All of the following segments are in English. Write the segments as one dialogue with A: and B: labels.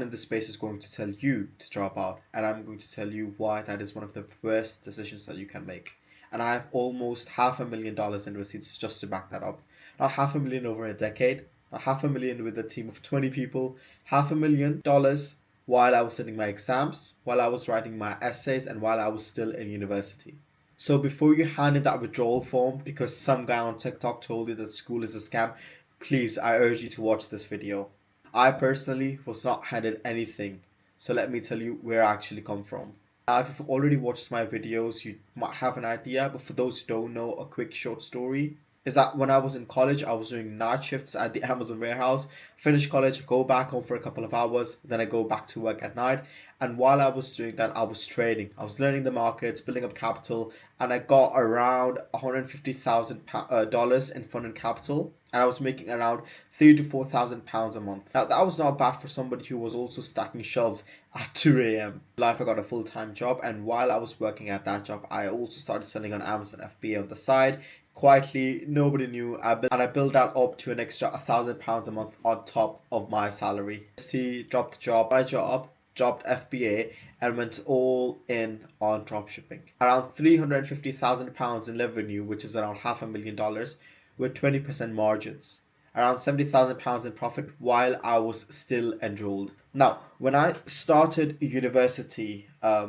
A: in this space is going to tell you to drop out, and I'm going to tell you why that is one of the worst decisions that you can make. And I have almost $500,000 in receipts just to back that up. Not 500,000 over a decade, not 500,000 with a team of 20 people, $500,000 while I was sitting my exams, while I was writing my essays, and while I was still in university. So before you hand in that withdrawal form because some guy on TikTok told you that school is a scam, please, I urge you to watch this video. I personally was not handed anything, so let me tell you where I actually come from. Now, if you've already watched my videos, you might have an idea, but for those who don't know, a quick short story is that when I was in college, I was doing night shifts at the Amazon warehouse. Finish college, go back home for a couple of hours, then I go back to work at night. And while I was doing that, I was trading. I was learning the markets, building up capital, and I got around $150,000 in funding capital. And I was making around £3,000 to £4,000 a month. Now that was not bad for somebody who was also stacking shelves at 2 a.m. Life, I got a full-time job, and while I was working at that job, I also started selling on Amazon FBA on the side. Quietly, nobody knew. I built that up to an extra £1,000 a month on top of my salary. He dropped the job, my job, dropped FBA, and went all in on dropshipping. Around £350,000 in revenue, which is around $500,000, with 20% margins. Around £70,000 in profit while I was still enrolled. Now, when I started university, I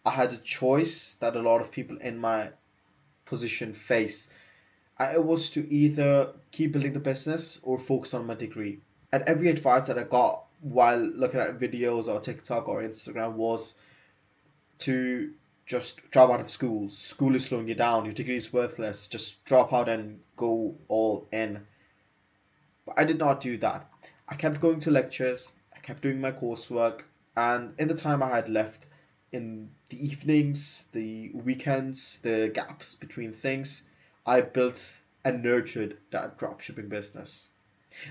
A: had a choice that a lot of people in my position face. I was to either keep building the business or focus on my degree. And every advice that I got while looking at videos or TikTok or Instagram was to just drop out of school. School is slowing you down. Your degree is worthless. Just drop out and go all in. But I did not do that. I kept going to lectures. I kept doing my coursework. And in the time I had left, in the evenings, the weekends, the gaps between things, I built and nurtured that dropshipping business.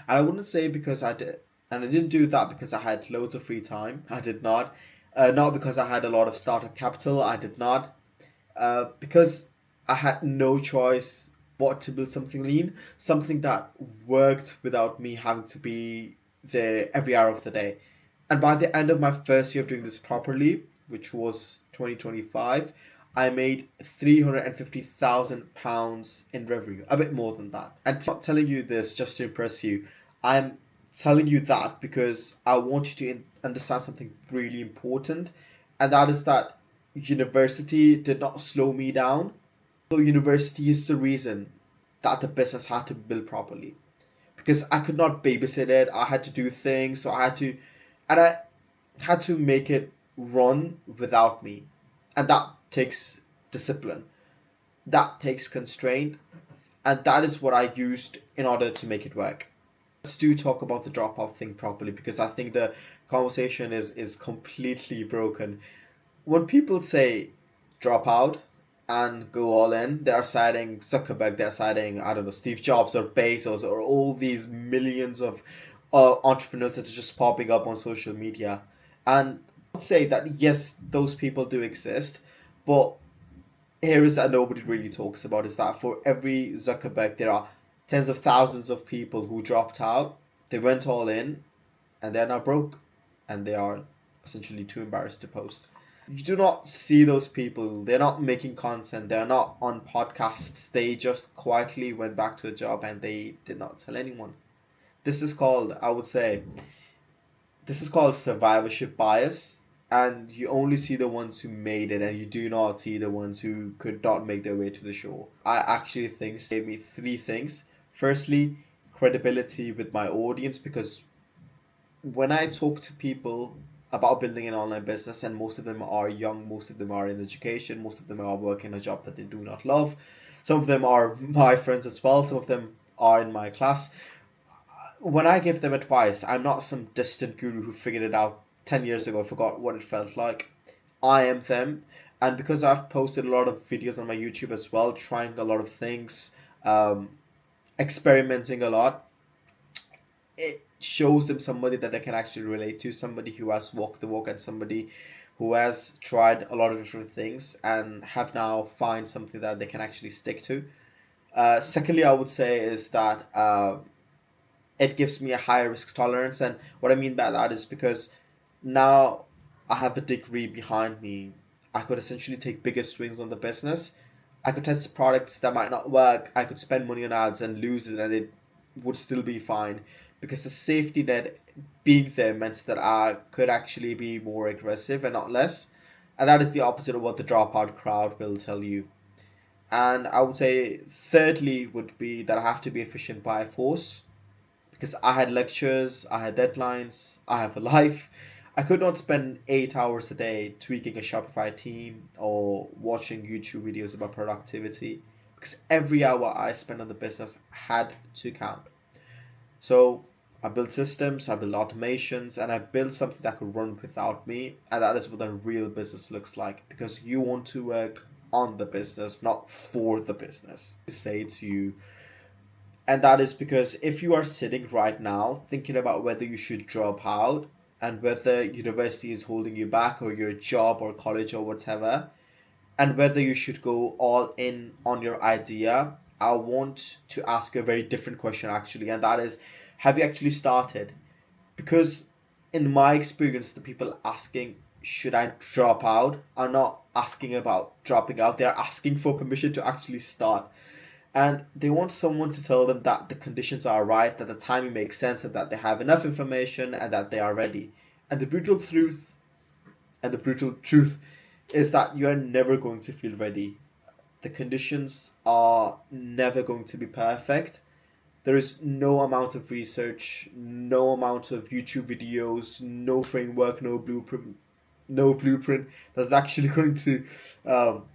A: And I wouldn't say because I did, and I didn't do that because I had loads of free time. I did not. Not because I had a lot of startup capital. I did not. Because I had no choice but to build something lean, something that worked without me having to be there every hour of the day. And by the end of my first year of doing this properly, which was 2025, I made £350,000 in revenue, a bit more than that. And I'm not telling you this just to impress you. I'm telling you that because I want you to understand something really important, and that is that university did not slow me down. So university is the reason that the business had to be built properly, because I could not babysit it. I had to do things, so I had to make it run without me, and that takes discipline, that takes constraint, and that is what I used in order to make it work. Let's do talk about the dropout thing properly, because I think the conversation is completely broken. When people say drop out and go all in, they're citing Zuckerberg, they're citing, I don't know, Steve Jobs or Bezos or all these millions of entrepreneurs that are just popping up on social media. And I would say that yes, those people do exist, but here is that nobody really talks about is that for every Zuckerberg, there are tens of thousands of people who dropped out, they went all in, and they're now broke, and they are essentially too embarrassed to post. You do not see those people. They're not making content. They're not on podcasts. They just quietly went back to a job and they did not tell anyone. This is called, I would say, this is called survivorship bias. And you only see the ones who made it, and you do not see the ones who could not make their way to the shore. I actually think gave me three things. Firstly, credibility with my audience, because when I talk to people about building an online business, and most of them are young, most of them are in education, most of them are working a job that they do not love, some of them are my friends as well, some of them are in my class. When I give them advice, I'm not some distant guru who figured it out 10 years ago, forgot what it felt like. I am them. And because I've posted a lot of videos on my YouTube as well, trying a lot of things, experimenting a lot, it shows them somebody that they can actually relate to, somebody who has walked the walk, and somebody who has tried a lot of different things and have now find something that they can actually stick to. Secondly, I would say is that it gives me a higher risk tolerance, and what I mean by that is because Now I have a degree behind me. I could essentially take bigger swings on the business. I could test products that might not work. I could spend money on ads and lose it, and it would still be fine because the safety net being there meant that I could actually be more aggressive and not less. And that is the opposite of what the dropout crowd will tell you. And I would say, thirdly, would be that I have to be efficient by force because I had lectures, I had deadlines, I have a life. I could not spend 8 hours a day tweaking a Shopify team or watching YouTube videos about productivity because every hour I spent on the business had to count. So I built systems, I built automations, and I built something that could run without me. And that is what a real business looks like because you want to work on the business, not for the business. To say to you, and that is because if you are sitting right now thinking about whether you should drop out and whether university is holding you back or your job or college or whatever, and whether you should go all in on your idea, I want to ask a very different question actually, and that is, have you actually started? Because in my experience, the people asking, should I drop out, are not asking about dropping out, they're asking for permission to actually start. And they want someone to tell them that the conditions are right, that the timing makes sense, and that they have enough information and that they are ready. And the brutal truth is that you are never going to feel ready. The conditions are never going to be perfect. There is no amount of research, no amount of YouTube videos, no framework, no blueprint that's actually going to um,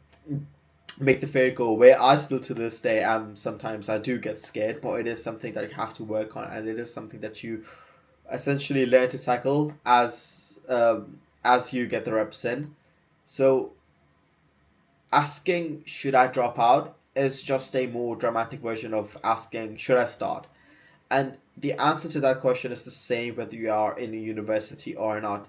A: make the fear go away. I still to this day am sometimes I do get scared, but it is something that you have to work on, and it is something that you essentially learn to tackle as you get the reps in. So asking should I drop out is just a more dramatic version of asking should I start. And the answer to that question is the same whether you are in a university or not.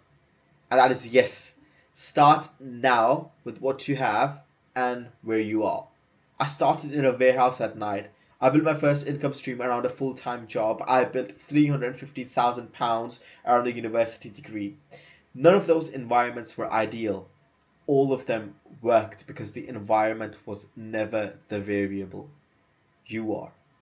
A: And that is yes. Start now with what you have and where you are. I started in a warehouse at night. I built my first income stream around a full time job. I built £350,000 around a university degree. None of those environments were ideal. All of them worked because the environment was never the variable. You are.